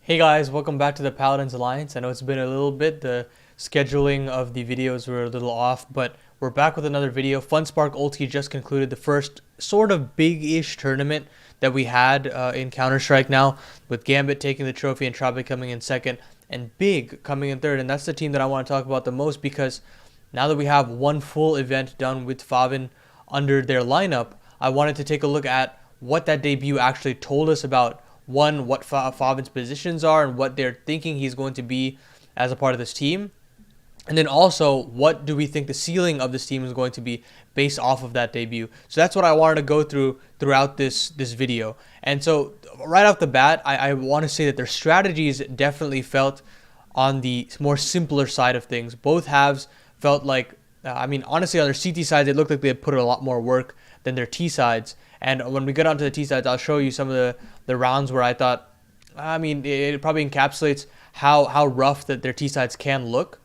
Hey guys, welcome back to the Paladin's Alliance. I know it's been a little bit, the scheduling of the videos were a little off, but we're back with another video. Funspark ULTI just concluded the first sort of big-ish tournament that we had in Counter-Strike now, with Gambit taking the trophy and Tropic coming in second, and Big coming in third. And that's the team that I want to talk about the most, because now that we have one full event done with faveN under their lineup, I wanted to take a look at what that debut actually told us about what faveN's positions are and what they're thinking he's going to be as a part of this team. And then also, what do we think the ceiling of this team is going to be based off of that debut? So that's what I wanted to go throughout this video. And so right off the bat, I want to say that their strategies definitely felt on the more simpler side of things. Both halves felt like, honestly, on their CT sides, it looked like they had put a lot more work than their T sides. And when we get onto the T sides, I'll show you some of the rounds where I thought, it probably encapsulates how rough that their T sides can look.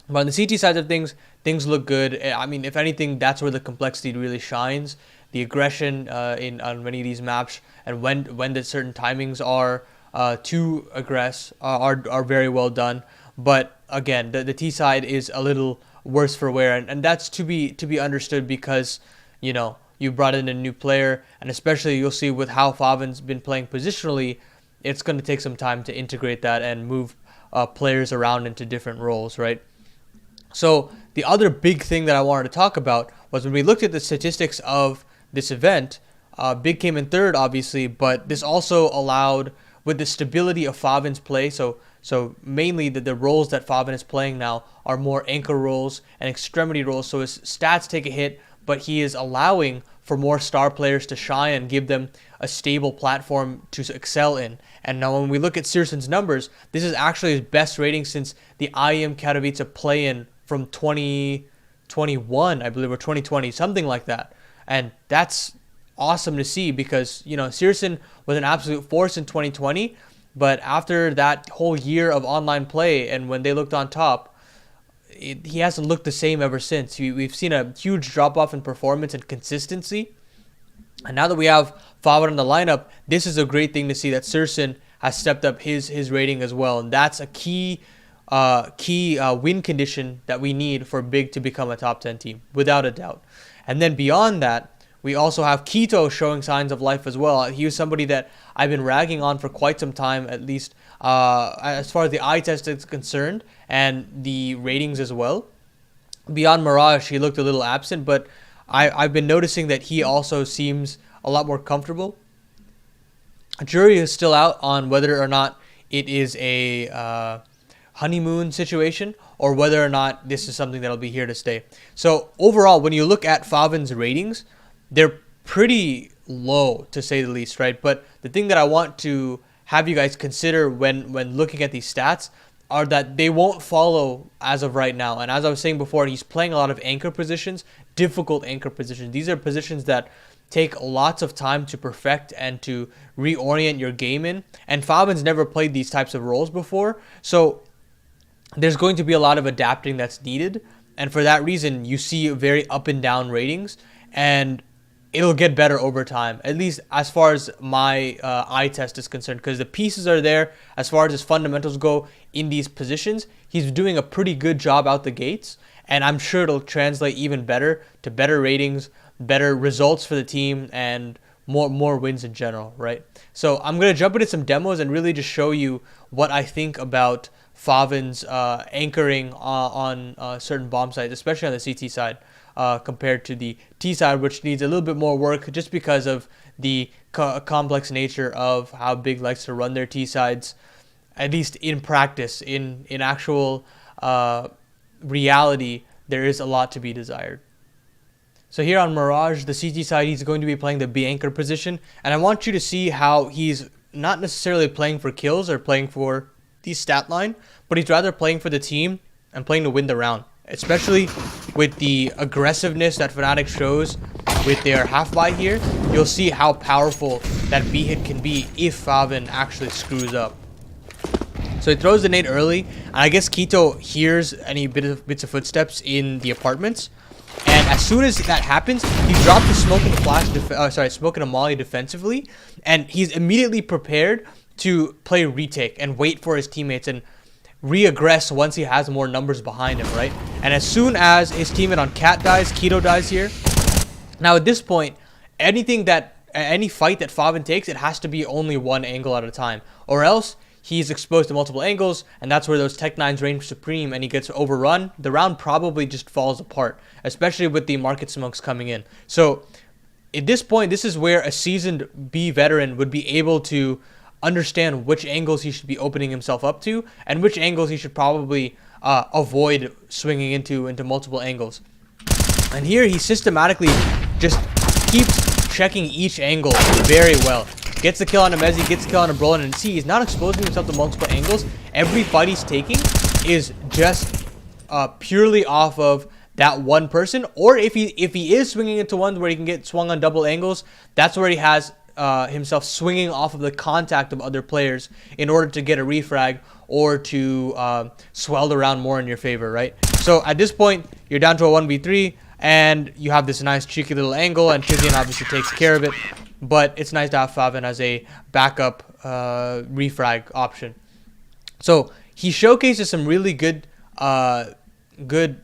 But on the CT sides of things look good. If anything, that's where the complexity really shines. The aggression on many of these maps, and when the certain timings are to aggress are very well done. But again, the T side is a little worse for wear, and that's to be understood, because you brought in a new player, and especially you'll see with how faveN's been playing positionally, it's going to take some time to integrate that and move players around into different roles, right? So the other big thing that I wanted to talk about was when we looked at the statistics of this event, Big came in third, obviously, but this also allowed, with the stability of faveN's play, so mainly the roles that faveN is playing now are more anchor roles and extremity roles, so his stats take a hit, but he is allowing for more star players to shine and give them a stable platform to excel in. And now when we look at Searson's numbers, this is actually his best rating since the IEM Katowice play-in from 2021, I believe, or 2020, something like that. And that's awesome to see, because, Searson was an absolute force in 2020, but after that whole year of online play and when they looked on top, he hasn't looked the same ever since. We've seen a huge drop-off in performance and consistency. And now that we have faveN in the lineup, this is a great thing to see that Searson has stepped up his rating as well. And that's a key win condition that we need for Big to become a top 10 team, without a doubt. And then beyond that, we also have k1to showing signs of life as well. He was somebody that I've been ragging on for quite some time, at least as far as the eye test is concerned, and the ratings as well. Beyond Mirage, he looked a little absent, but I've been noticing that he also seems a lot more comfortable. A jury is still out on whether or not it is a honeymoon situation, or whether or not this is something that'll be here to stay. So overall, when you look at faveN's ratings, they're pretty low, to say the least, right? But the thing that I want to have you guys consider when looking at these stats are that they won't follow as of right now. And as I was saying before, he's playing a lot of anchor positions, difficult anchor positions. These are positions that take lots of time to perfect and to reorient your game in. And faveN's never played these types of roles before, so there's going to be a lot of adapting that's needed. And for that reason, you see very up and down ratings, and it'll get better over time, at least as far as my eye test is concerned, because the pieces are there. As far as his fundamentals go in these positions, he's doing a pretty good job out the gates, and I'm sure it'll translate even better to better ratings, better results for the team, and more wins in general, right? So I'm going to jump into some demos and really just show you what I think about faveN's anchoring on certain bomb sites, especially on the CT side, compared to the T side, which needs a little bit more work just because of the complex nature of how Big likes to run their T sides, at least in practice. In actual reality, there is a lot to be desired. So here on Mirage, the CT side, he's going to be playing the B anchor position, and I want you to see how he's not necessarily playing for kills or playing for the stat line, but he's rather playing for the team and playing to win the round, especially with the aggressiveness that Fnatic shows with their half buy here. You'll see how powerful that B hit can be if faveN actually screws up. So he throws the nade early, and I guess k1to hears any bits of footsteps in the apartments, and as soon as that happens, he drops the smoke and the smoke and a molly defensively, and he's immediately prepared to play retake and wait for his teammates and re-aggress once he has more numbers behind him, right? And as soon as his teammate on Cat dies, Keto dies here. Now at this point, any fight that faveN takes, it has to be only one angle at a time, or else he's exposed to multiple angles, and that's where those Tech 9s reign supreme, and he gets overrun. The round probably just falls apart, especially with the market smokes coming in. So at this point, this is where a seasoned B veteran would be able to understand which angles he should be opening himself up to, and which angles he should probably avoid swinging into multiple angles. And here he systematically just keeps checking each angle very well. Gets the kill on a Mezzi, gets the kill on a Brolin, and see, he's not exposing himself to multiple angles. Every fight he's taking is just purely off of that one person, or if he is swinging into ones where he can get swung on double angles, that's where he has himself swinging off of the contact of other players in order to get a refrag or to swell the round more in your favor, right? So at this point, you're down to a 1v3, and you have this nice cheeky little angle, and Chizian obviously takes care of it. But it's nice to have faveN as a backup refrag option. So he showcases some really good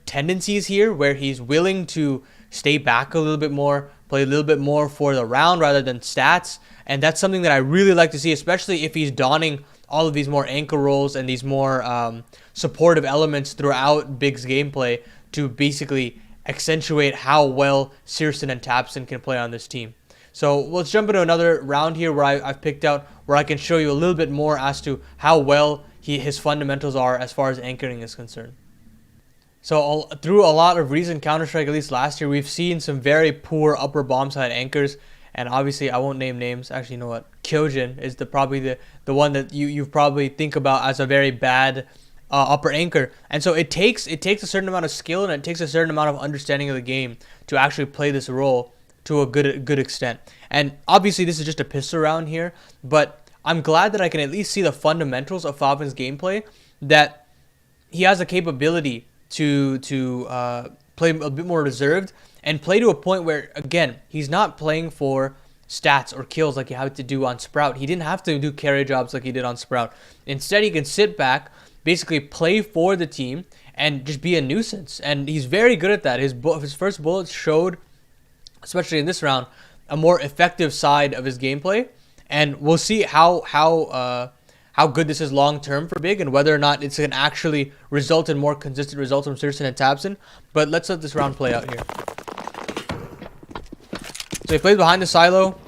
tendencies here, where he's willing to stay back a little bit more, play a little bit more for the round rather than stats. And that's something that I really like to see, especially if he's donning all of these more anchor roles and these more supportive elements throughout Big's gameplay to basically accentuate how well Searson and tabseN can play on this team. So let's jump into another round here where I've picked out where I can show you a little bit more as to how well his fundamentals are as far as anchoring is concerned. So through a lot of recent Counter-Strike, at least last year, we've seen some very poor upper bomb side anchors. And obviously, I won't name names. Actually, you know what? Kyojin is probably the one that you probably think about as a very bad upper anchor. And so it takes a certain amount of skill, and it takes a certain amount of understanding of the game to actually play this role to a good extent. And obviously this is just a pistol round here, but I'm glad that I can at least see the fundamentals of faveN's gameplay, that he has a capability to play a bit more reserved and play to a point where, again, he's not playing for stats or kills like he had to do on Sprout. He didn't have to do carry jobs like he did on Sprout. Instead, he can sit back, basically play for the team, and just be a nuisance. And he's very good at that. His first bullets showed, especially in this round, a more effective side of his gameplay, and we'll see how good this is long term for Big, and whether or not it's going to actually result in more consistent results from Searson and tabseN. But let's let this round play out here. So he plays behind the silo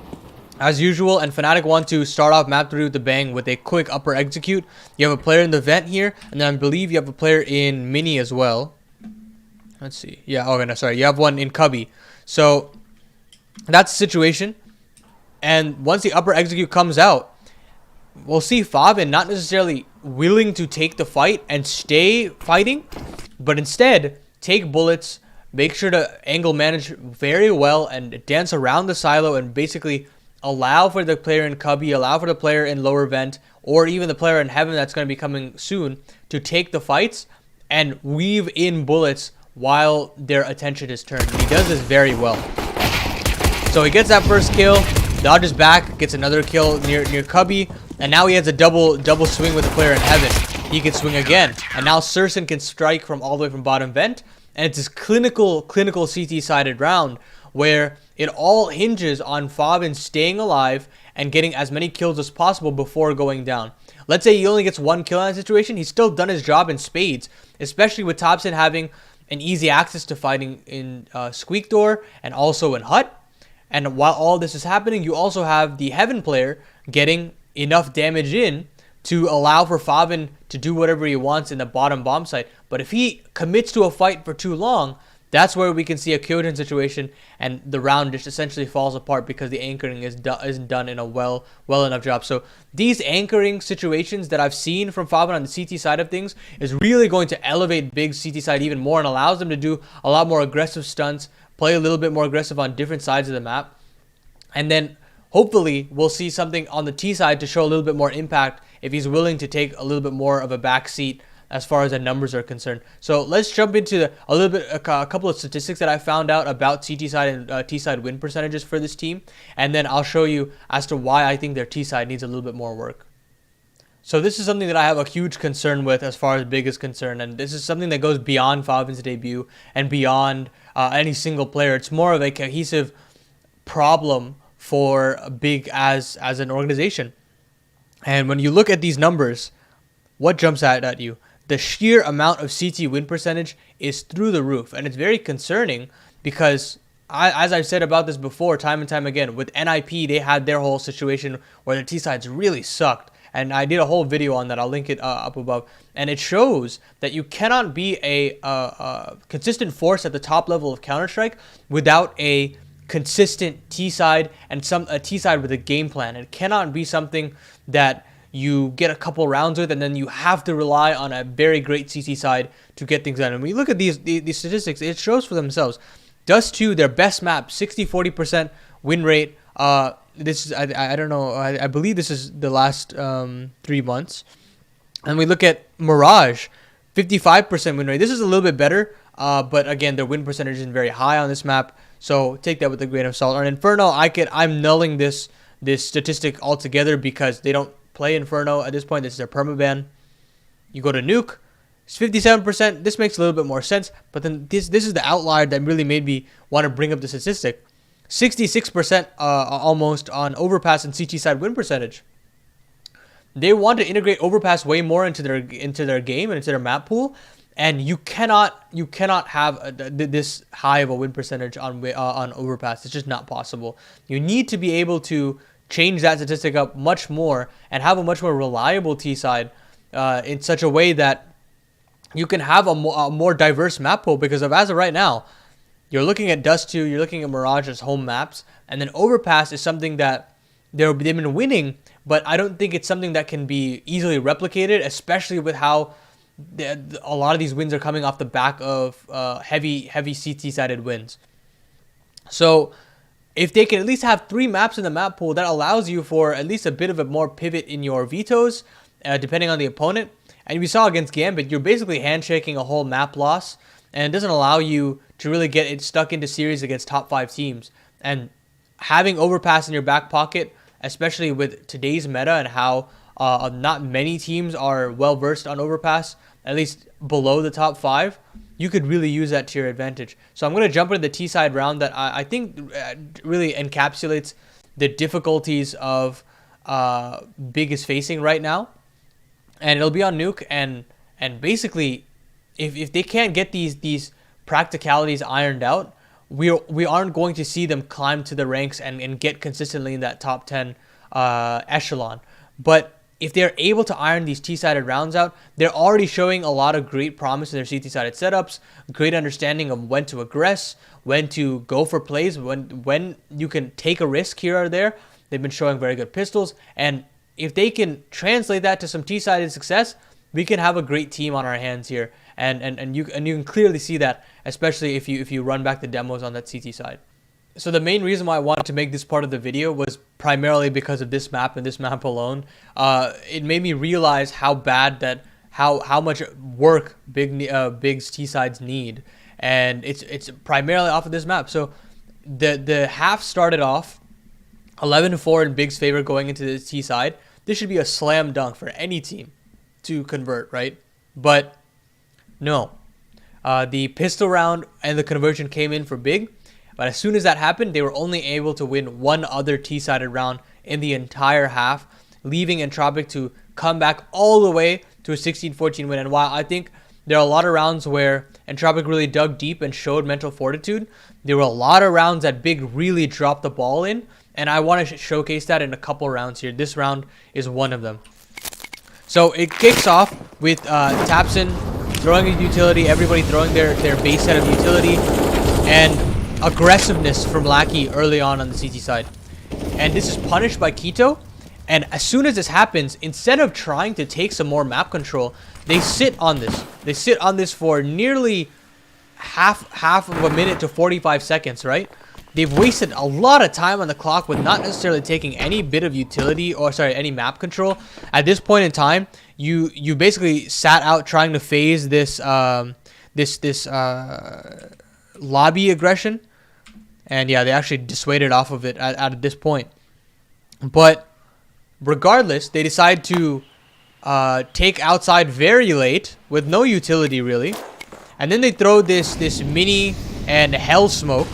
as usual, and Fnatic want to start off map 3 with the bang with a quick upper execute. You have a player in the vent here, and then I believe you have a player in mini as well. Let's see. Yeah, okay, no, sorry. You have one in cubby. So that's the situation. And once the upper execute comes out, we'll see faveN not necessarily willing to take the fight and stay fighting, but instead take bullets, make sure to angle manage very well, and dance around the silo, and basically allow for the player in cubby, allow for the player in lower vent, or even the player in heaven that's going to be coming soon to take the fights and weave in bullets while their attention is turned. And he does this very well. So he gets that first kill, dodges back, gets another kill near cubby, and now he has a double swing with the player in heaven. He can swing again, and now Searson can strike from all the way from bottom vent, and it's this clinical CT-sided round where it all hinges on faveN staying alive and getting as many kills as possible before going down. Let's say he only gets one kill in that situation, he's still done his job in spades, especially with tabseN having an easy access to fighting in Squeak Door and also in Hut. And while all this is happening, you also have the Heaven player getting enough damage in to allow for faveN to do whatever he wants in the bottom bomb site. But if he commits to a fight for too long, that's where we can see a Kyojin situation, and the round just essentially falls apart because the anchoring isn't done in a well enough job. So these anchoring situations that I've seen from faveN on the CT side of things is really going to elevate Big's CT side even more, and allows them to do a lot more aggressive stunts, play a little bit more aggressive on different sides of the map. And then hopefully we'll see something on the T side to show a little bit more impact if he's willing to take a little bit more of a back seat as far as the numbers are concerned. So let's jump into a couple of statistics that I found out about CT side and T side win percentages for this team, and then I'll show you as to why I think their T side needs a little bit more work. So this is something that I have a huge concern with as far as Big is concerned, and this is something that goes beyond faveN's debut and beyond any single player. It's more of a cohesive problem for Big as an organization. And when you look at these numbers, what jumps out at you? The sheer amount of CT win percentage is through the roof, and it's very concerning because, as I've said about this before, time and time again, with NIP, they had their whole situation where the T-sides really sucked. And I did a whole video on that. I'll link it up above. And it shows that you cannot be a consistent force at the top level of Counter-Strike without a consistent T-side and a T-side with a game plan. It cannot be something that you get a couple rounds with and then you have to rely on a very great CT side to get things done. And when you look at these statistics, it shows for themselves. Dust 2, their best map, 60-40% win rate. This is, I don't know, I believe this is the last 3 months. And we look at Mirage, 55% win rate. This is a little bit better, but again, their win percentage isn't very high on this map, so take that with a grain of salt. On Inferno, I'm nulling this statistic altogether because they don't play Inferno at this point. This is their permaban. You go to Nuke, it's 57%. This makes a little bit more sense, but then this is the outlier that really made me want to bring up the statistic. 66% almost on Overpass and CT side win percentage. They want to integrate Overpass way more into their game and into their map pool, and you cannot have this high of a win percentage on Overpass. It's just not possible. You need to be able to change that statistic up much more and have a much more reliable T side in such a way that you can have a more diverse map pool, because as of right now, you're looking at Dust 2, you're looking at Mirage's home maps, and then Overpass is something that they've been winning, but I don't think it's something that can be easily replicated, especially with how a lot of these wins are coming off the back of heavy CT-sided wins. So if they can at least have 3 maps in the map pool, that allows you for at least a bit of a more pivot in your vetoes, depending on the opponent. And we saw against Gambit, you're basically handshaking a whole map loss, and it doesn't allow you to really get it stuck into series against top 5 teams. And having Overpass in your back pocket, especially with today's meta and how not many teams are well versed on Overpass, at least below the top 5, you could really use that to your advantage. So I'm going to jump into the T-side round that I think really encapsulates the difficulties of Big is facing right now. And it'll be on Nuke, and basically, if they can't get these practicalities ironed out, we aren't going to see them climb to the ranks and get consistently in that top 10 echelon. But if they're able to iron these T-sided rounds out, they're already showing a lot of great promise in their CT-sided setups, great understanding of when to aggress, when to go for plays, when you can take a risk here or there. They've been showing very good pistols, and if they can translate that to some T-sided success, we can have a great team on our hands here. And you can clearly see that, especially if you run back the demos on that CT side. So the main reason why I wanted to make this part of the video was primarily because of this map and this map alone. It made me realize how much work Big's T-sides need, and it's primarily off of this map. So the half started off 11-4 in Big's favor going into the T side. This should be a slam dunk for any team to convert, right? But no, the pistol round and the conversion came in for Big, but as soon as that happened, they were only able to win one other T-sided round in the entire half, leaving Entropic to come back all the way to a 16-14 win. And while I think there are a lot of rounds where Entropic really dug deep and showed mental fortitude, there were a lot of rounds that Big really dropped the ball in, and I want to showcase that in a couple rounds here. This round is one of them. So it kicks off with Tapson throwing his utility, everybody throwing their base set of utility, and aggressiveness from Lackey early on the CT side. And this is punished by Quito. And as soon as this happens, instead of trying to take some more map control, they sit on this. They sit on this for nearly half of a minute to 45 seconds, right? They've wasted a lot of time on the clock with not necessarily taking any bit of utility or any map control. At this point in time, you basically sat out trying to phase this lobby aggression, and yeah, they actually dissuaded off of it at this point. But regardless, they decide to take outside very late with no utility really, and then they throw this mini and hell smoke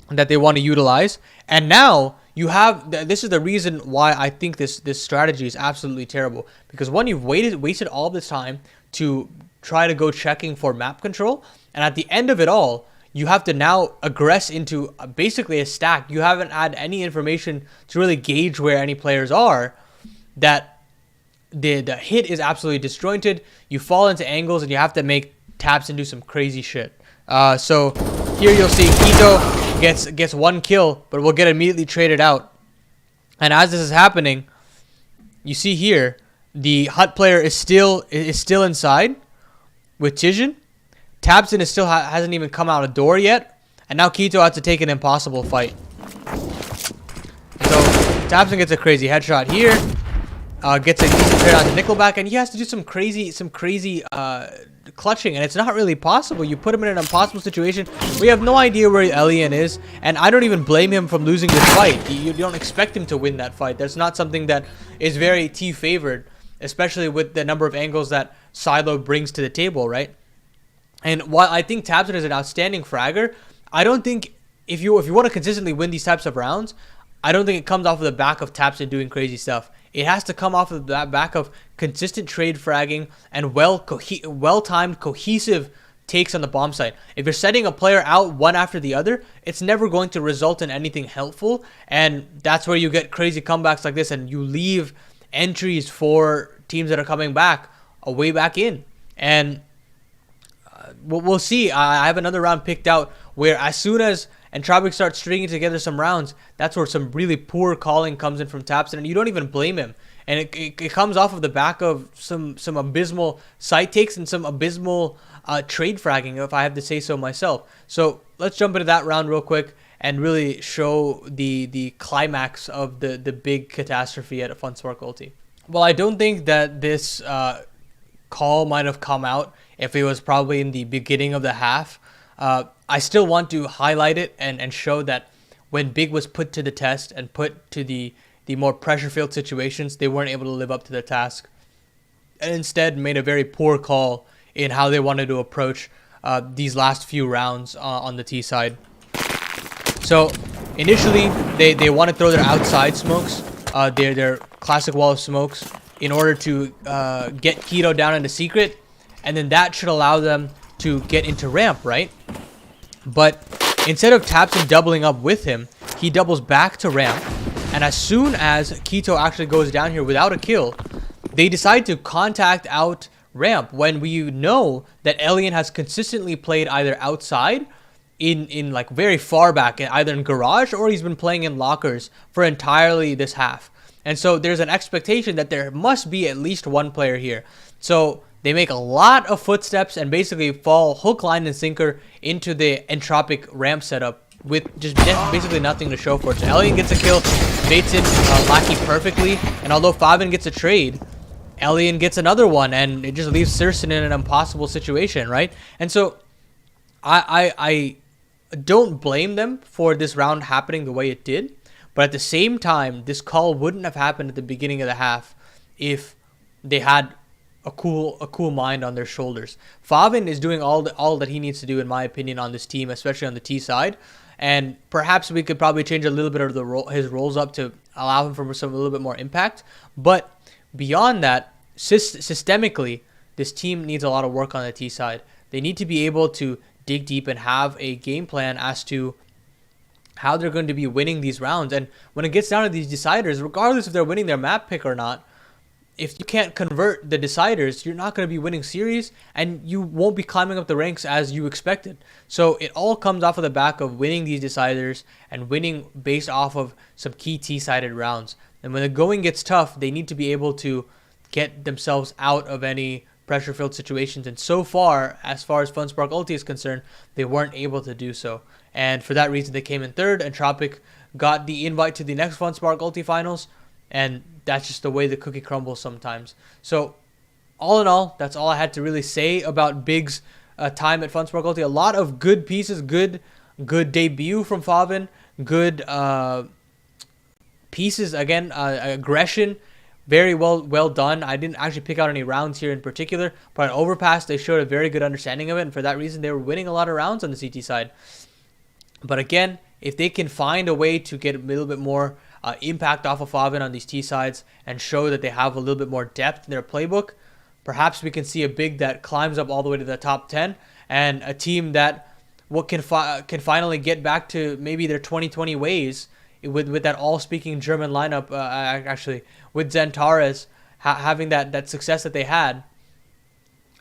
that they want to utilize, and now you have this is the reason why I think this strategy is absolutely terrible, because one, you've wasted all this time to try to go checking for map control, and at the end of it all, you have to now aggress into basically a stack. You haven't had any information to really gauge where any players are. That the hit is absolutely disjointed. You fall into angles and you have to make taps and do some crazy shit. So here you'll see Keto gets one kill, but will get immediately traded out. And as this is happening, you see here the Hut player is still inside with Tijin. Tabson is still hasn't even come out a door yet, and now Keto has to take an impossible fight. So Tabson gets a crazy headshot here, gets a decent trade on to Nickelback, and he has to do some crazy clutching, and it's not really possible. You put him in an impossible situation. We have no idea where Elian is, and I don't even blame him from losing this fight. You don't expect him to win that fight. That's not something that is very T favored, especially with the number of angles that Silo brings to the table, right? And while I think Tabson is an outstanding fragger, I don't think if you want to consistently win these types of rounds, I don't think it comes off of the back of Tabson doing crazy stuff. It has to come off of the back of consistent trade fragging and well-timed, cohesive takes on the bomb site. If you're setting a player out one after the other, it's never going to result in anything helpful, and that's where you get crazy comebacks like this, and you leave entries for teams that are coming back way back in. And we'll see. I have another round picked out where as soon as Entropic starts stringing together some rounds, that's where some really poor calling comes in from Tabson, and you don't even blame him. And it comes off of the back of some abysmal side takes and some abysmal trade fragging, if I have to say so myself. So let's jump into that round real quick and really show the climax of the big catastrophe at a Funspark ULTI. Well, I don't think that this call might have come out if it was probably in the beginning of the half. I still want to highlight it and show that when Big was put to the test and put to the more pressure-filled situations, they weren't able to live up to the task, and instead made a very poor call in how they wanted to approach these last few rounds on the T side. So initially, they want to throw their outside smokes, their classic wall of smokes, in order to get Keto down into secret, and then that should allow them to get into ramp, right? But instead of Tabson doubling up with him, he doubles back to ramp, and as soon as Keto actually goes down here without a kill, they decide to contact out ramp when we know that Elian has consistently played either outside in like very far back, either in garage, or he's been playing in lockers for entirely this half. And so there's an expectation that there must be at least one player here. So they make a lot of footsteps and basically fall hook, line, and sinker into the Entropic ramp setup with just basically nothing to show for it. So Elian gets a kill, baits in Lackey perfectly, and although faveN gets a trade, Elian gets another one, and it just leaves Circin in an impossible situation, right? And so I don't blame them for this round happening the way it did, but at the same time, this call wouldn't have happened at the beginning of the half if they had a cool mind on their shoulders. faveN is doing all that he needs to do, in my opinion, on this team, especially on the T side. And perhaps we could probably change a little bit of his roles up to allow him for a little bit more impact. But beyond that, systemically, this team needs a lot of work on the T side. They need to be able to dig deep and have a game plan as to how they're going to be winning these rounds. And when it gets down to these deciders, regardless if they're winning their map pick or not, if you can't convert the deciders, you're not going to be winning series, and you won't be climbing up the ranks as you expected. So it all comes off of the back of winning these deciders and winning based off of some key T-sided rounds. And when the going gets tough, they need to be able to get themselves out of any pressure-filled situations. And so far as Funspark ULTI is concerned, they weren't able to do so. And for that reason, they came in third, and Tropic got the invite to the next Funspark ULTI finals. And that's just the way the cookie crumbles sometimes. So all in all, that's all I had to really say about Big's time at Funspark ULTI. A lot of good pieces, good debut from faveN, good pieces, again, aggression, very well done. I didn't actually pick out any rounds here in particular, but at Overpass they showed a very good understanding of it, and for that reason they were winning a lot of rounds on the CT side. But again, if they can find a way to get a little bit more impact off of faveN on these T sides and show that they have a little bit more depth in their playbook, perhaps we can see a big that climbs up all the way to the top 10, and a team that can finally get back to maybe their 2020 ways with that all-speaking German lineup, actually, with Zentares having that success that they had.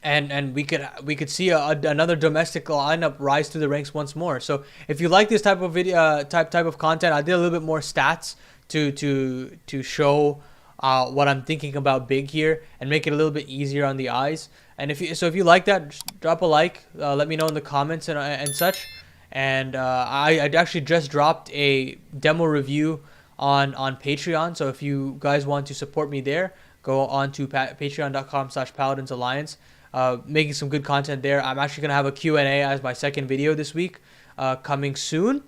And we could see another domestic lineup rise through the ranks once more. So if you like this type of video, type of content, I did a little bit more stats to show what I'm thinking about big here and make it a little bit easier on the eyes. And if you like that, just drop a like. Let me know in the comments and such. And I actually just dropped a demo review on Patreon. So if you guys want to support me there, go on to patreon.com/PaladinsAlliance. Making some good content there. I'm actually going to have a Q&A as my second video this week coming soon.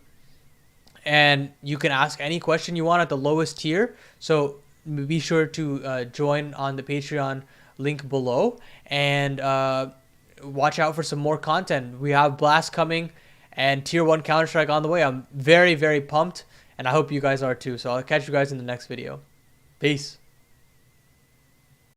And you can ask any question you want at the lowest tier. So be sure to join on the Patreon link below. And watch out for some more content. We have Blast coming and Tier 1 Counter-Strike on the way. I'm very, very pumped. And I hope you guys are too. So I'll catch you guys in the next video. Peace.